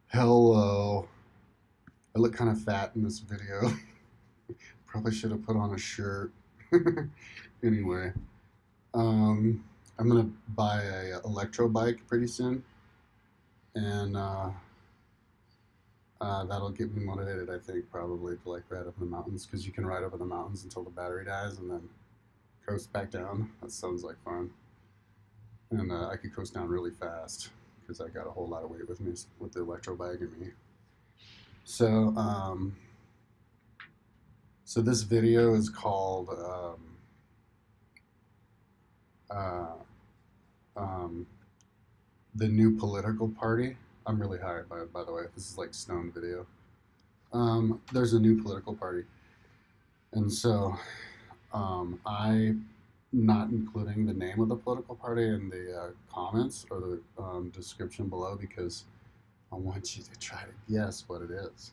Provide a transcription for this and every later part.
Hello. I look kind of fat in this video. Probably should have put on a shirt. Anyway, um, I'm gonna buy a electro bike pretty soon, and that'll get me motivated. I think probably to like ride up in the mountains because you can ride over the mountains until the battery dies and then coast back down. That sounds like fun, and I could coast down really fast because I got a whole lot of weight with me with the electro bike and me. So, so this video is called uh, um, "The New Political Party." I'm really high, by the way. This is like Stone video. There's a new political party, and so I not including the name of the political party in the comments or the description below because I want you to try to guess what it is.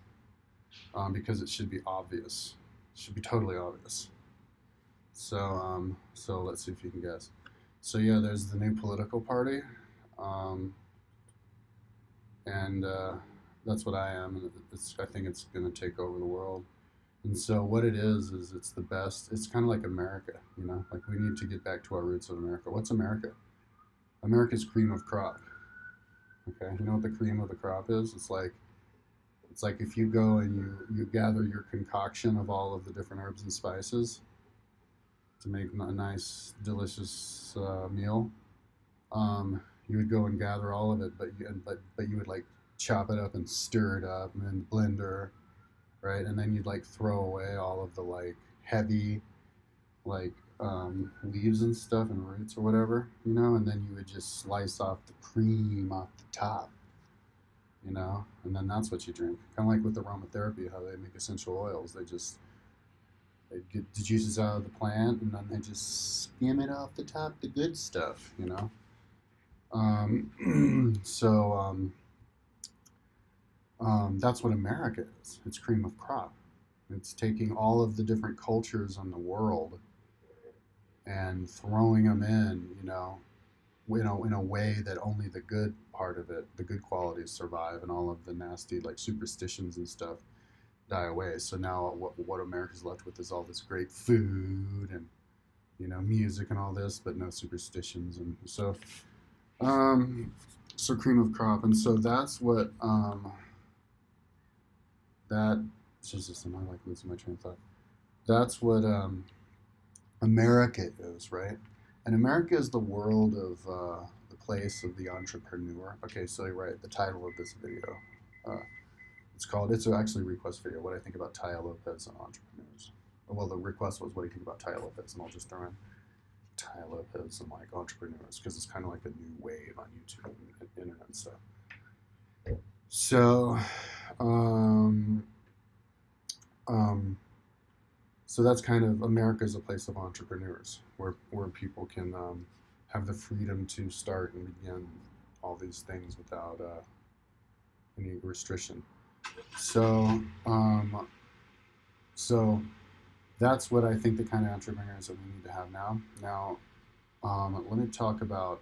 Because it should be obvious. It should be totally obvious. So let's see if you can guess. So yeah, there's the new political party, um, and that's what I am. And I think it's going to take over the world. And so what it is it's the best. It's kind of like America, you know. Like we need to get back to our roots of America. What's America? America's cream of crop. Okay, you know what the cream of the crop is? It's like if you go and you gather your concoction of all of the different herbs and spices to make a nice, delicious meal. You would go and gather all of it, but you would like chop it up and stir it up and then blender, right? And then you'd like throw away all of the like heavy like leaves and stuff and roots or whatever, you know. And then you would just slice off the cream off the top, you know, and then that's what you drink. Kind of like with aromatherapy, how they make essential oils. They get the juices out of the plant and then they just skim it off the top, the good stuff, you know. So that's what America is. It's cream of crop. It's taking all of the different cultures in the world and throwing them in, in a way that only the good part of it, the good qualities survive, and all of the nasty like superstitions and stuff die away. So now what America's left with is all this great food and music and all this, but no superstitions. And um, so cream of crop, and so that's what that. Jesus, am I like losing my train of thought? That's what America is, right? And America is the world of the place of the entrepreneur. Okay, so you're right. The title of this video, uh, it's actually a request video. What I think about Tia Lopez and entrepreneurs. Well, the request was what do you think about Tia Lopez, and I'll just throw in Tia Lopez and like entrepreneurs because it's kind of like a new wave on YouTube and internet and stuff. So, um, um, so that's kind of America is a place of entrepreneurs where people can have the freedom to start and begin all these things without any restriction. So, so that's what I think the kind of entrepreneurs that we need to have now. Now, let me talk about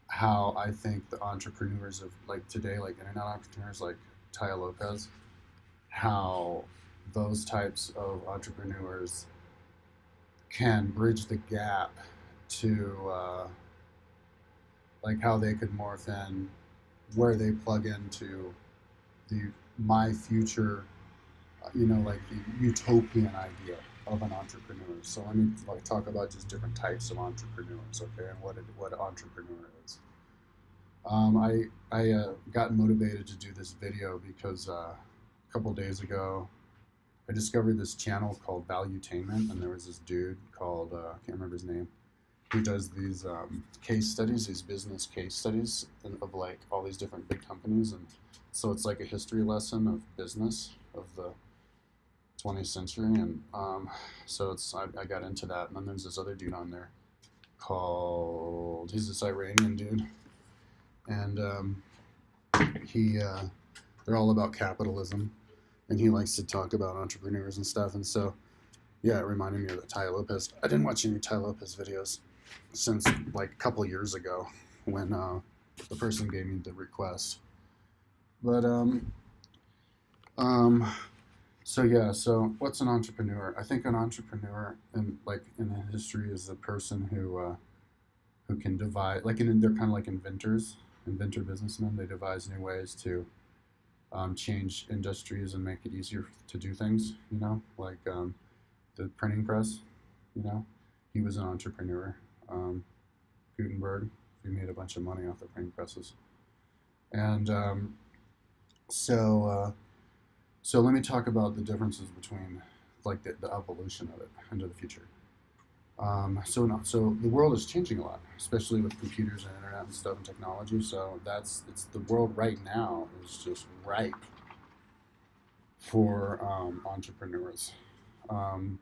how I think the entrepreneurs of like today, like internet entrepreneurs like Tia Lopez, how those types of entrepreneurs can bridge the gap to like how they could morph in where they plug into the my future, like the utopian idea of an entrepreneur. So let me like talk about just different types of entrepreneurs, okay, and what an entrepreneur is. I got motivated to do this video because a couple days ago I discovered this channel called Valuetainment, and there was this dude called I can't remember his name, who does these case studies, these business case studies of like all these different big companies, and so it's like a history lesson of business of the 20th century, and so I got into that, and then there's this other dude on there he's this Iranian dude, and they're all about capitalism, and he likes to talk about entrepreneurs and stuff, and so yeah, it reminded me of the Tia Lopez. I didn't watch any Tia Lopez videos since like a couple years ago when the person gave me the request. But um, so yeah. So what's an entrepreneur? I think an entrepreneur, in like in history, is a person who can devise they're kind of like inventors, inventor businessmen. They devise new ways to change industries and make it easier to do things. Like the printing press. You know, he was an entrepreneur. Um, Gutenberg. He made a bunch of money off the printing presses. And so so let me talk about the differences between like the evolution of it into the future. So the world is changing a lot, especially with computers and internet and stuff and technology. So it's the world right now is just ripe for entrepreneurs. Um,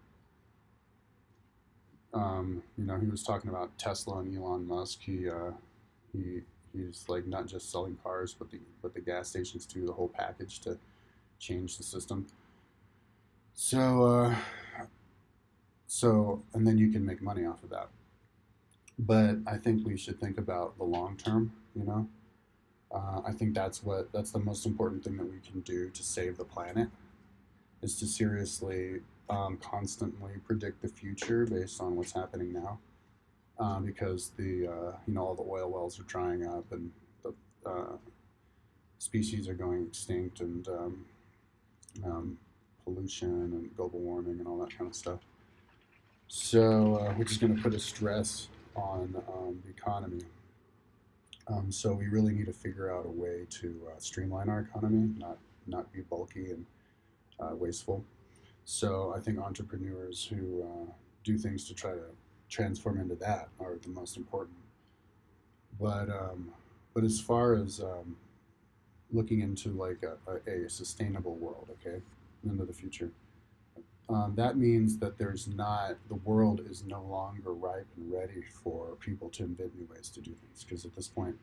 he was talking about Tesla and Elon Musk. He he's like not just selling cars, but the gas stations too, the whole package to change the system. So and then you can make money off of that. But I think we should think about the long term. I think that's the most important thing that we can do to save the planet is to seriously constantly predict the future based on what's happening now. Because the all the oil wells are drying up and the species are going extinct and um, pollution and global warming and all that kind of stuff. So which is going to put a stress on the economy. So we really need to figure out a way to streamline our economy, not be bulky and wasteful. So I think entrepreneurs who do things to try to transform into that are the most important. But as far as looking into like a sustainable world, okay, into the future, that means that the world is no longer ripe and ready for people to invent new ways to do things. Because at this point,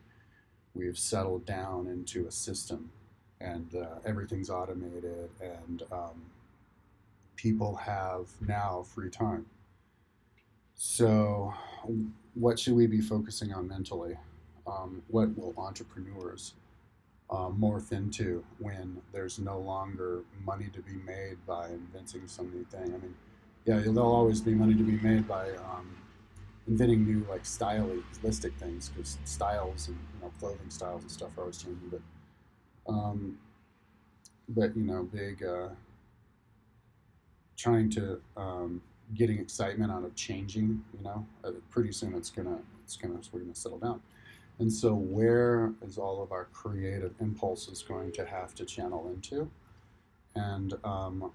we've settled down into a system and everything's automated and people have now free time. So, what should we be focusing on mentally? What will entrepreneurs morph into when there's no longer money to be made by inventing some new thing? I mean, yeah, there'll always be money to be made by inventing new like stylistic things because styles and clothing styles and stuff are always changing. Um, but big trying to getting excitement out of changing. Pretty soon we're gonna settle down. And so, where is all of our creative impulses going to have to channel into? And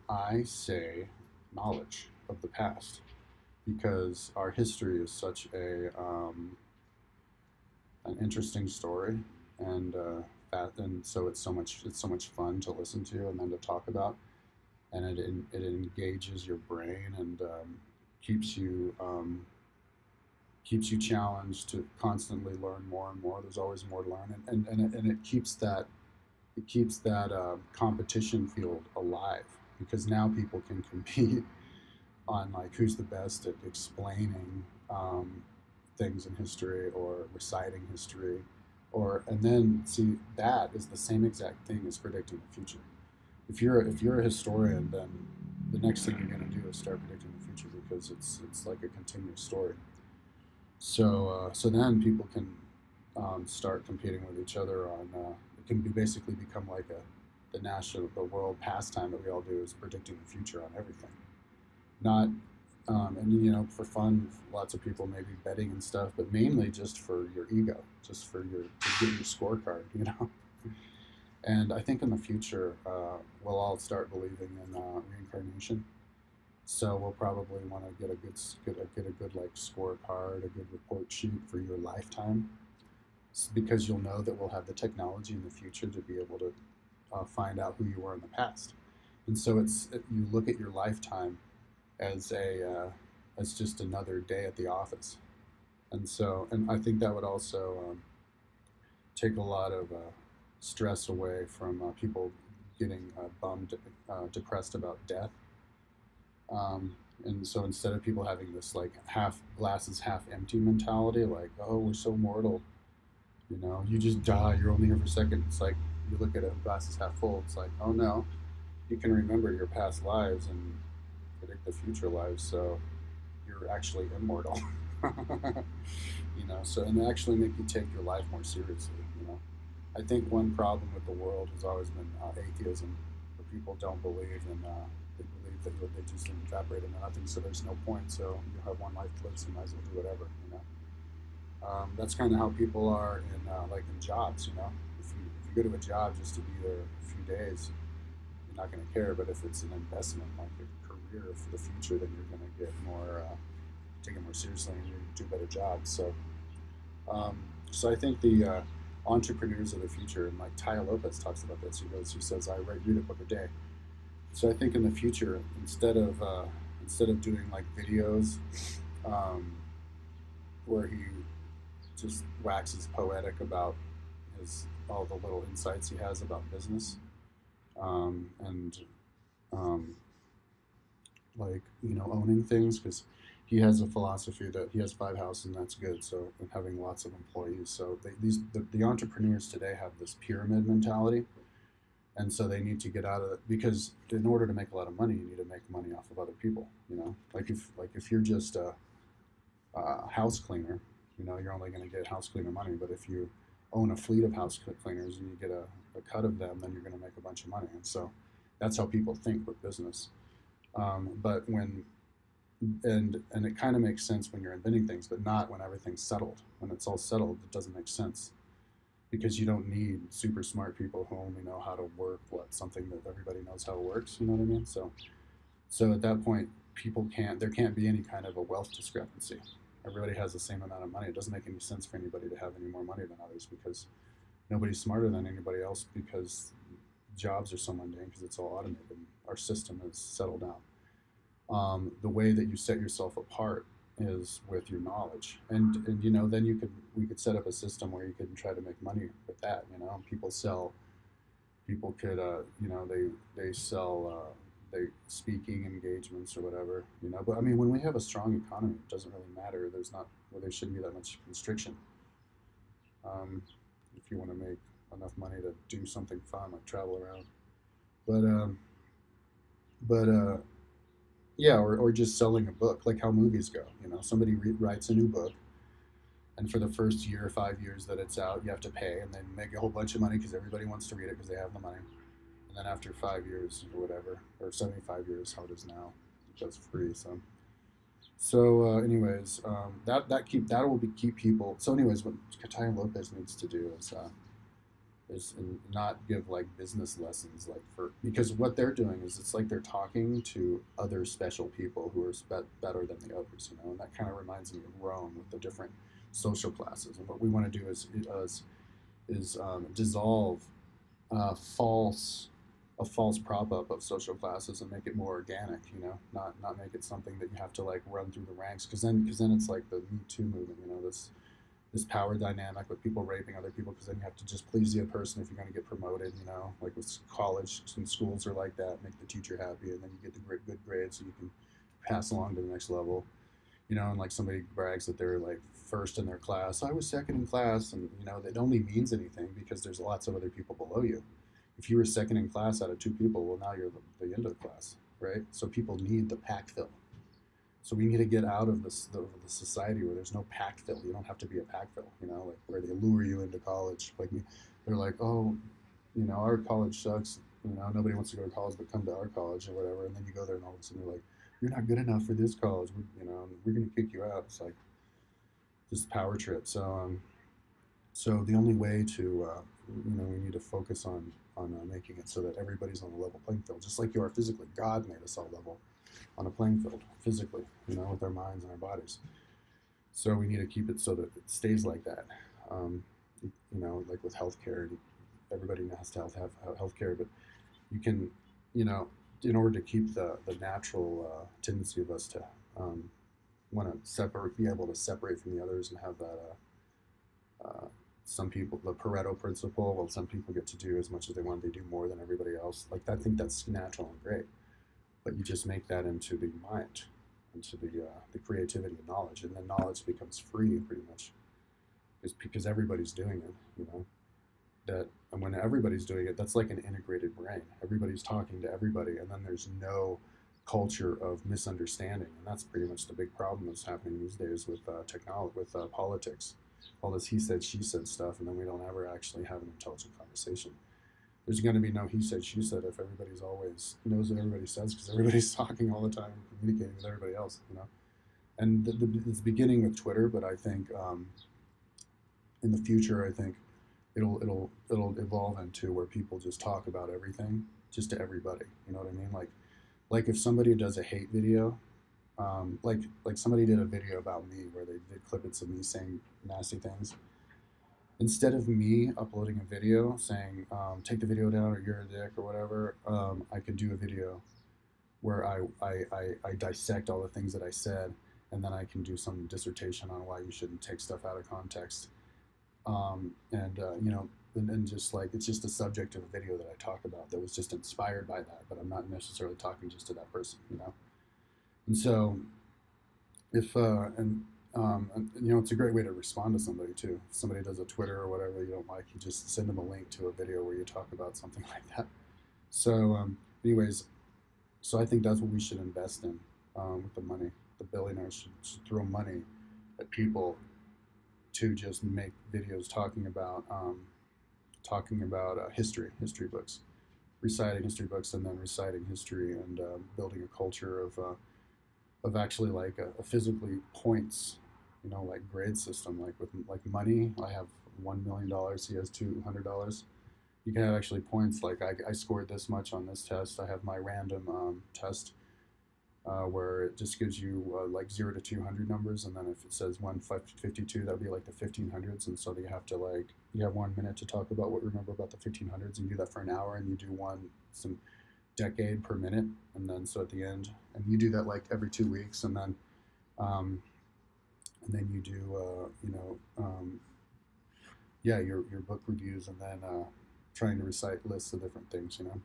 I say knowledge of the past because our history is such an interesting story, and and so it's so much fun to listen to and then to talk about, and it engages your brain and keeps you keeps you challenged to constantly learn more and more. There's always more to learn, and it keeps that competition field alive because now people can compete on like who's the best at explaining things in history or reciting history, or and then see that is the same exact thing as predicting the future. If you're a historian, then the next thing you're going to do is start predicting the future because it's like a continuous story. So then people can start competing with each other on. It can be basically become like the world pastime that we all do is predicting the future on everything. Not and for fun, lots of people maybe betting and stuff, but mainly just for your ego, just for to get your scorecard. And I think in the future, we'll all start believing in reincarnation. So we'll probably want to get a good like scorecard, a good report sheet for your lifetime, because you'll know that we'll have the technology in the future to be able to find out who you were in the past. And so you look at your lifetime as as just another day at the office. And I think that would also take a lot of stress away from people getting depressed about death. And so instead of people having this like half glasses half empty mentality, like, oh, we're so mortal, you just die, you're only here for a second. It's like, you look at it glasses half full. It's like, oh no, you can remember your past lives and predict the future lives, so you're actually immortal. So and actually make you take your life more seriously. I think one problem with the world has always been atheism, where people don't believe in they believe that they just evaporate into nothing, so there's no point. So you have one life to live, so you might as well do whatever. That's kind of how people are in like in jobs. If you go to a job just to be there a few days, you're not going to care. But if it's an investment, like a career for the future, then you're going to get more take it more seriously and you do better jobs. So I think the entrepreneurs of the future, and like Tia Lopez talks about this. She says, read a book a day. So I think in the future, instead of doing like videos um, where he just waxes poetic about his all the little insights he has about business, and um, like owning things, because he has a philosophy that he has 5 houses and that's good. So and having lots of employees. So the entrepreneurs today have this pyramid mentality, and so they need to get out of it, because in order to make a lot of money, you need to make money off of other people. Like if you're just a house cleaner, you're only going to get house cleaner money. But if you own a fleet of house cleaners and you get a cut of them, then you're going to make a bunch of money. And so that's how people think with business. But when and it kind of makes sense when you're inventing things, but not when everything's settled. When it's all settled, it doesn't make sense, because you don't need super smart people who only know how to work something that everybody knows how it works. You know what I mean? So at that point, there can't be any kind of a wealth discrepancy. Everybody has the same amount of money. It doesn't make any sense for anybody to have any more money than others, because nobody's smarter than anybody else, because jobs are so mundane, because it's all automated. Our system is settled down. The way that you set yourself apart is with your knowledge, and then we could set up a system where you could try to make money with that. People could they sell they speaking engagements or whatever. But I mean, when we have a strong economy, it doesn't really matter. There shouldn't be that much constriction. um, if you want to make enough money to do something fun like travel around. But yeah, or just selling a book, like how movies go. Somebody writes a new book, and for the first year, 5 years that it's out, you have to pay, and then make a whole bunch of money because everybody wants to read it because they have the money. And then after 5 years or whatever, or 75 years, how it is now, that's free. Anyways, that will keep people. So anyways, what Kataya Lopez needs to do is not give like business lessons, like because what they're doing is it's like they're talking to other special people who are better than the others. And that kind of reminds me of Rome with the different social classes. And what we want to do is dissolve false a false prop up of social classes and make it more organic. Not make it something that you have to like run through the ranks, because then it's like the Me Too movement. This power dynamic with people raping other people, because then you have to just please the other person if you're going to get promoted. Like with college, some schools are like that, make the teacher happy, and then you get the good grades so you can pass along to the next level. And like somebody brags that they're like first in their class. I was second in class, and it only means anything because there's lots of other people below you. If you were second in class out of 2 people, well, now you're the end of the class, right? So people need the pack fill. So we need to get out of the society where there's no pack fill. You don't have to be a pack fill, like where they lure you into college. Like they're like, oh, our college sucks. Nobody wants to go to college, but come to our college or whatever. And then you go there, and all of a sudden they're like, you're not good enough for this college. We're going to kick you out. It's like this power trip. So the only way to, we need to focus on making it so that everybody's on a level playing field, just like you are physically. God made us all level on a playing field physically, with our minds and our bodies. So we need to keep it so that it stays like that. Like with healthcare, everybody has to have healthcare, but you can, in order to keep the natural tendency of us to want to be able to separate from the others and have that. Some people, the Pareto principle. Well, some people get to do as much as they want. They do more than everybody else. Like I think that's natural and great. But you just make that into the mind, into the creativity of knowledge, and then knowledge becomes free pretty much, because everybody's doing it. That And when everybody's doing it, that's like an integrated brain. Everybody's talking to everybody, and then there's no culture of misunderstanding, and that's pretty much the big problem that's happening these days with technology, with politics. All this he said, she said stuff, and then we don't ever actually have an intelligent conversation. There's going to be no he said, she said if everybody's always knows what everybody says because everybody's talking all the time and communicating with everybody else, you know. And it's beginning with Twitter, but I think in the future, I think it'll evolve into where people just talk about everything, just to everybody. You know what I mean? Like if somebody does a hate video, like somebody did a video about me where they did clippets of me saying nasty things. Instead of me uploading a video saying take the video down or you're a dick or whatever, I could do a video where I dissect all the things that I said, and then I can do some dissertation on why you shouldn't take stuff out of context. You know, and just like it's just a subject of a video that I talk about that was just inspired by that, but I'm not necessarily talking just to that person, you know. And so if and you know, it's a great way to respond to somebody too. If somebody does a Twitter or whatever you don't like, you just send them a link to a video where you talk about something like that. So anyways, so I think that's what we should invest in with the money. The billionaires should throw money at people to just make videos talking about history books, reciting history books, and then reciting history and building a culture of actually like a physically points, you know, like grade system, like with like money. I have $1 million. He has $200. You can have actually points like I scored this much on this test. I have my random test where it just gives you like 0 to 200 numbers, and then if it says 152, that would be like the 1500s, and so you have to like you have 1 minute to talk about what you remember about the 1500s, and you do that for an hour, and you do some decade per minute, and then so at the end, and you do that like every 2 weeks, and then you do you know yeah your book reviews, and then trying to recite lists of different things, you know,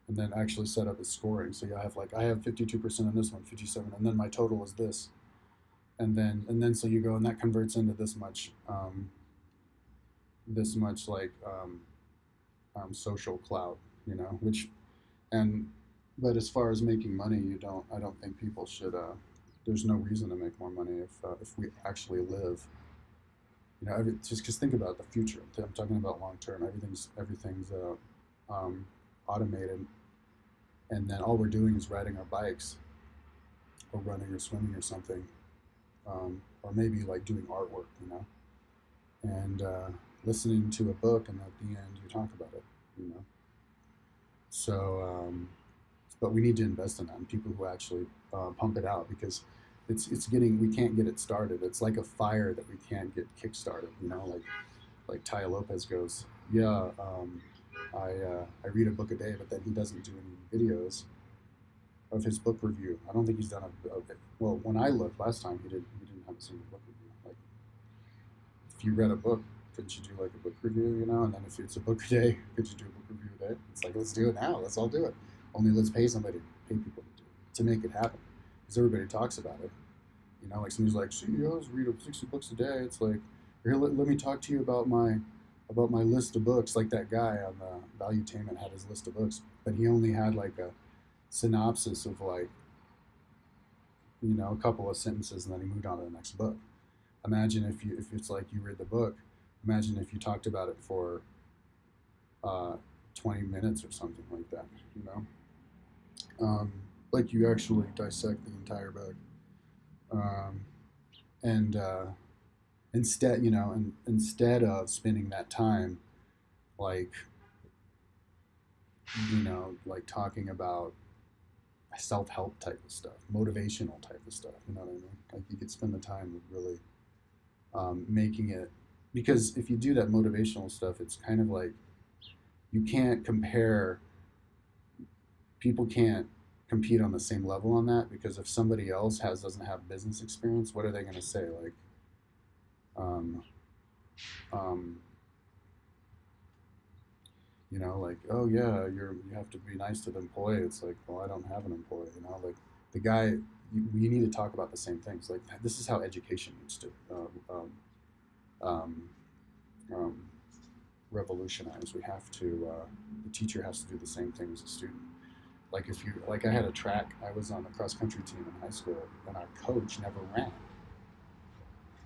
and then actually set up a scoring. So you have like I have 52% on this one, 57, and then my total is this, and then so you go and that converts into this much like social clout, you know, which and but as far as making money, I don't think people should. There's no reason to make more money if we actually live. You know, just because think about the future. I'm talking about long term. Everything's automated, and then all we're doing is riding our bikes, or running or swimming or something, or maybe like doing artwork, you know, and listening to a book, and at the end you talk about it, you know. So, but we need to invest in that and people who actually pump it out because it's getting we can't get it started. It's like a fire that we can't get kick-started. You know, like Tia Lopez goes, yeah, I read a book a day, but then he doesn't do any videos of his book review. I don't think he's done a well. When I looked last time, he didn't have a single book review. Like if you read a book, couldn't you do like a book review, you know? And then if it's a book a day, could you do a book review a day? It's like, let's do it now. Let's all do it. Only let's pay somebody, pay people to do it, to make it happen. Because everybody talks about it. You know, like somebody's like, CEOs read 60 books a day. It's like, here, let me talk to you about my list of books. Like that guy on the Valuetainment had his list of books, but he only had like a synopsis of like, you know, a couple of sentences, and then he moved on to the next book. Imagine if it's like you read the book. Imagine if you talked about it for 20 minutes or something like that, you know? Like you actually dissect the entire book. And instead, you know, and instead of spending that time, like, you know, like talking about self-help type of stuff, motivational type of stuff, you know what I mean? Like you could spend the time with really making it, because if you do that motivational stuff, it's kind of like you can't compare, people can't compete on the same level on that, because if somebody else doesn't have business experience, what are they going to say? Like, um, um, you know, like, oh yeah, you have to be nice to the employee. It's like, well, I don't have an employee, you know, like the guy, you need to talk about the same things. Like this is how education needs to, um, um, revolutionize. We have to. The teacher has to do the same thing as a student. Like if you like, I had a track. I was on the cross country team in high school, and our coach never ran.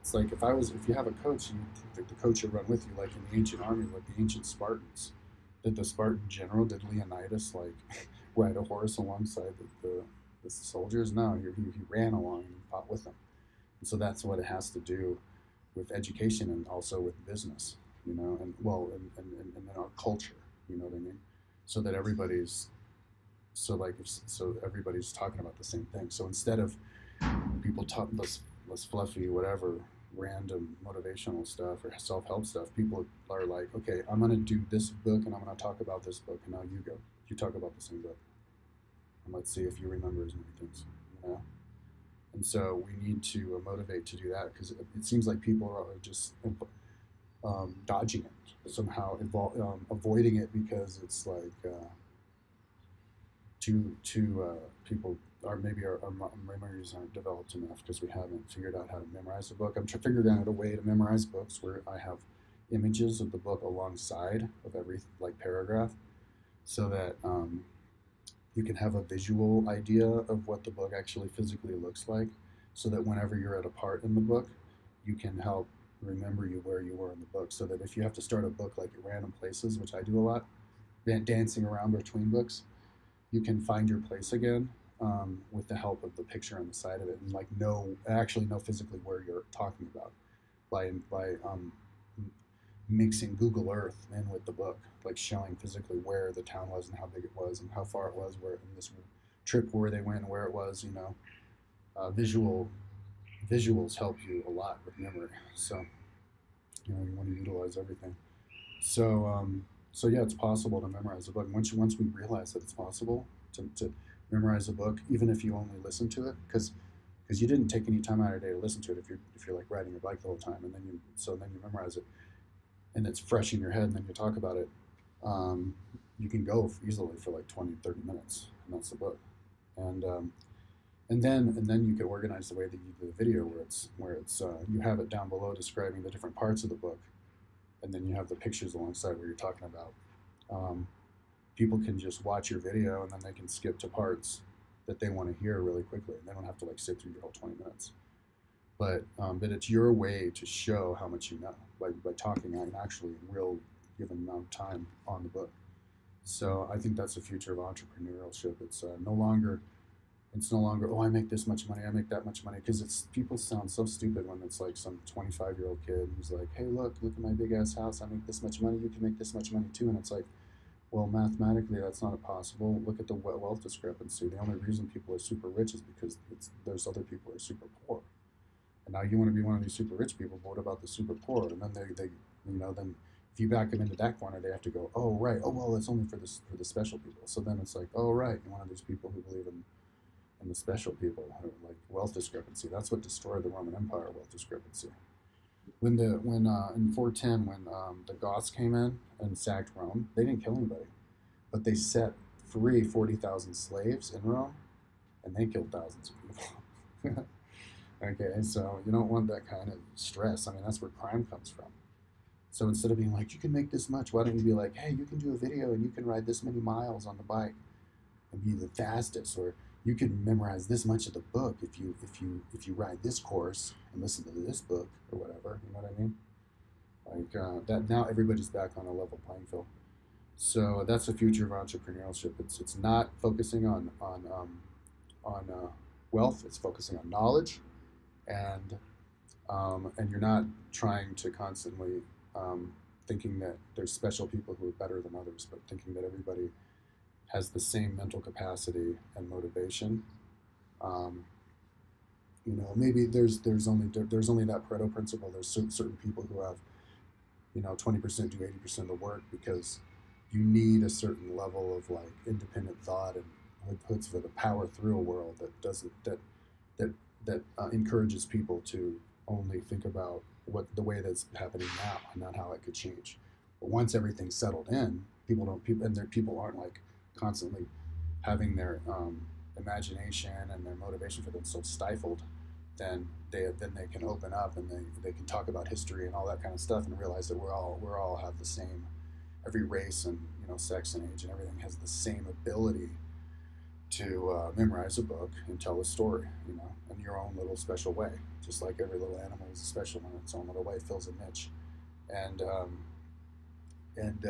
It's like if you have a coach, the coach would run with you, like in the ancient army, like the ancient Spartans. Did the Spartan general, did Leonidas like ride a horse alongside the soldiers? No, he ran along and fought with them. And so that's what it has to do with education and also with business, you know, and well, and in our culture, you know what I mean? So that so everybody's talking about the same thing. So instead of people talk less fluffy, whatever, random motivational stuff or self-help stuff, people are like, okay, I'm going to do this book and I'm going to talk about this book, and now you go, you talk about the same book, and let's see if you remember as many things, you know. And so we need to motivate to do that, because it seems like people are just dodging it somehow, avoiding it, because it's like people are maybe our memories aren't developed enough because we haven't figured out how to memorize a book. I'm figuring out a way to memorize books where I have images of the book alongside of every like paragraph, so that you can have a visual idea of what the book actually physically looks like, so that whenever you're at a part in the book, you can help remember you where you were in the book, so that if you have to start a book like at random places, which I do a lot, dancing around between books, you can find your place again, with the help of the picture on the side of it, and like actually know physically where you're talking about by mixing Google Earth in with the book, like showing physically where the town was and how big it was and how far it was, where in this trip where they went and where it was, you know. Visuals help you a lot with memory, so you know you want to utilize everything. So yeah, it's possible to memorize a book. Once we realize that it's possible to memorize a book, even if you only listen to it, because you didn't take any time out of your day to listen to it. If you're like riding your bike the whole time, and then you memorize it, and it's fresh in your head, and then you talk about it, you can go easily for like 20-30 minutes, and that's the book. And then you could organize the way that you do the video, where it's you have it down below describing the different parts of the book, and then you have the pictures alongside where you're talking about. Um, People can just watch your video, and then they can skip to parts that they want to hear really quickly, and they don't have to like sit through your whole 20 minutes. But it's your way to show how much you know by talking and actually in real given amount of time on the book. So I think that's the future of entrepreneurship. It's no longer, oh, I make this much money, I make that much money, because it's people sound so stupid when it's like some 25-year-old kid who's like, hey, look at my big ass house, I make this much money, you can make this much money too. And it's like, well, mathematically that's not possible. Look at the wealth discrepancy. The only reason people are super rich is because there's other people who are super poor. And now you want to be one of these super rich people, but what about the super poor? And then then if you back them into that corner, they have to go, oh right, oh well, it's only for the special people. So then it's like, oh right, you're one of these people who believe in the special people, who, like wealth discrepancy. That's what destroyed the Roman Empire, wealth discrepancy. When in 410, when the Goths came in and sacked Rome, they didn't kill anybody, but they set free 40,000 slaves in Rome, and they killed thousands of people. Okay, so you don't want that kind of stress. I mean, that's where crime comes from. So instead of being like, you can make this much, why don't you be like, hey, you can do a video and you can ride this many miles on the bike and be the fastest, or you can memorize this much of the book if you ride this course and listen to this book or whatever. You know what I mean? Like that. Now everybody's back on a level playing field. So that's the future of entrepreneurship. It's not focusing on wealth. It's focusing on knowledge, and you're not trying to constantly thinking that there's special people who are better than others, but thinking that everybody has the same mental capacity and motivation. Um, Maybe there's only that Pareto principle. There's certain people who have 20% do 80% of the work, because you need a certain level of like independent thought and for the power through a world that doesn't that encourages people to only think about what the way that's happening now and not how it could change. But once everything's settled in, people aren't like constantly having their imagination and their motivation for themselves stifled, then they can open up and they can talk about history and all that kind of stuff and realize that we're all have the same, every race and sex and age and everything has the same ability to memorize a book and tell a story, in your own little special way. Just like every little animal is special in its own little way, fills a niche, and and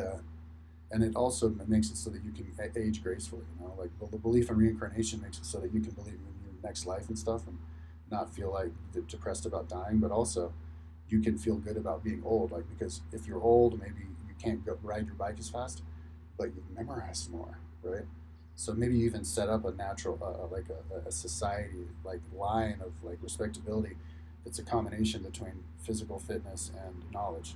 and it also makes it so that you can age gracefully. Like the belief in reincarnation makes it so that you can believe in your next life and stuff, and not feel like depressed about dying, but also you can feel good about being old. Like because if you're old, maybe you can't go ride your bike as fast, but you've memorized more, right? So maybe you even set up a natural, like a society like line of like respectability. It's a combination between physical fitness and knowledge,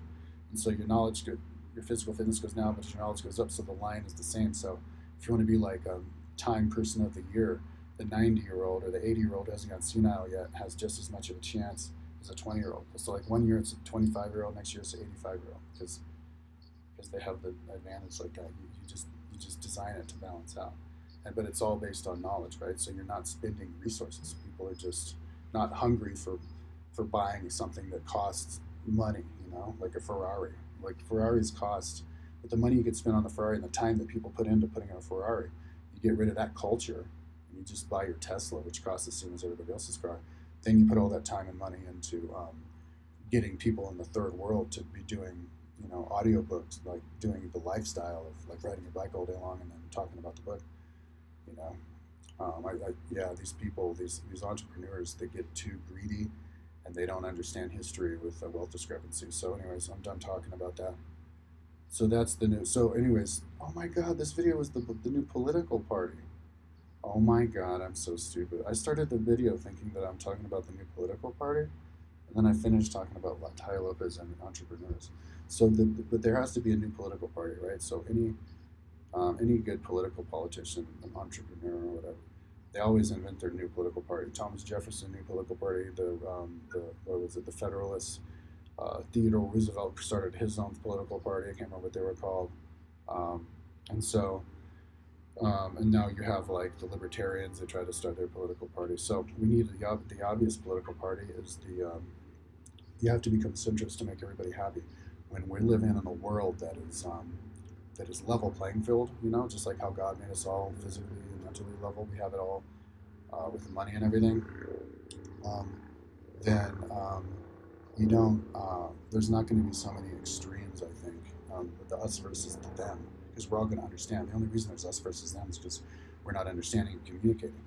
and so your physical fitness goes down, but your knowledge goes up. So the line is the same. So if you want to be like a time person of the year, the 90-year-old or the 80-year-old who hasn't got senile yet has just as much of a chance as a 20-year-old. So like one year it's a 25-year-old, next year it's an 85-year-old because they have the advantage like that. You just design it to balance out, but it's all based on knowledge, right? So you're not spending resources. People are just not hungry for buying something that costs money, like a Ferrari. Like Ferraris cost, but the money you could spend on the Ferrari and the time that people put into putting in a Ferrari, you get rid of that culture and you just buy your Tesla, which costs the same as everybody else's car. Then you put all that time and money into getting people in the third world to be doing, audiobooks, like doing the lifestyle of like riding your bike all day long and then talking about the book, you know. Yeah, these people, these entrepreneurs, they get too greedy and they don't understand history with wealth discrepancy. So, anyways, I'm done talking about that. So that's the new. So, anyways, oh my God, this video was the new political party. Oh my God, I'm so stupid. I started the video thinking that I'm talking about the new political party, and then I finished talking about Tia Lopez and entrepreneurs. So, but there has to be a new political party, right? So any good political politician, an entrepreneur or whatever, they always invent their new political party. Thomas Jefferson, new political party. The what was it? The Federalists. Theodore Roosevelt started his own political party. I can't remember what they were called. Um, and so, and now you have like the Libertarians. They try to start their political party. So we need the obvious political party is you have to become centrist to make everybody happy. When we live in a world that is level playing field, just like how God made us all physically and mentally level. We have it all with the money and everything. Then you don't. There's not going to be so many extremes. I think with the us versus the them, because we're all going to understand. The only reason there's us versus them is because we're not understanding and communicating.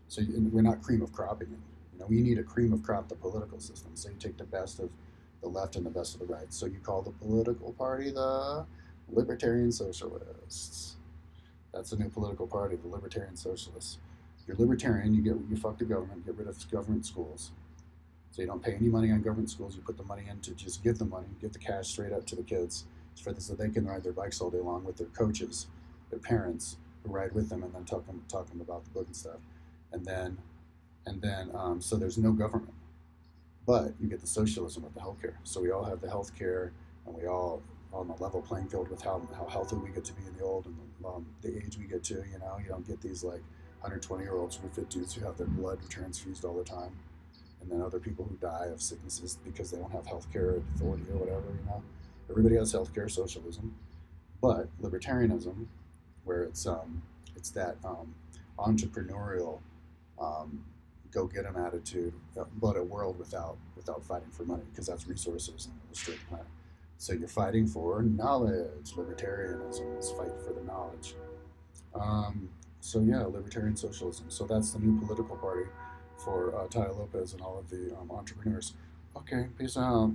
So we're not cream of cropping it. We need a cream of crop the political system. So you take the best of the left and the best of the right. So you call the political party the Libertarian Socialists. That's a new political party, the Libertarian Socialists. You're libertarian, you fuck the government, get rid of government schools. So you don't pay any money on government schools, you put the money in to just give the money, give the cash straight up to the kids so they can ride their bikes all day long with their coaches, their parents who ride with them and then talk them about the book and stuff. And then so there's no government. But you get the socialism with the healthcare. So we all have the healthcare, and we all on a level playing field with how healthy we get to be in the old and the age we get to. You don't get these like 120-year-olds with fit dudes who have their blood transfused all the time, and then other people who die of sicknesses because they don't have healthcare authority or whatever. Everybody has healthcare, socialism, but libertarianism, where it's that entrepreneurial. Go get 'em attitude, but a world without fighting for money, because that's resources and a straight planet. So you're fighting for knowledge. Libertarianism is fight for the knowledge. So yeah, libertarian socialism. So that's the new political party for Tia Lopez and all of the entrepreneurs. Okay, peace out.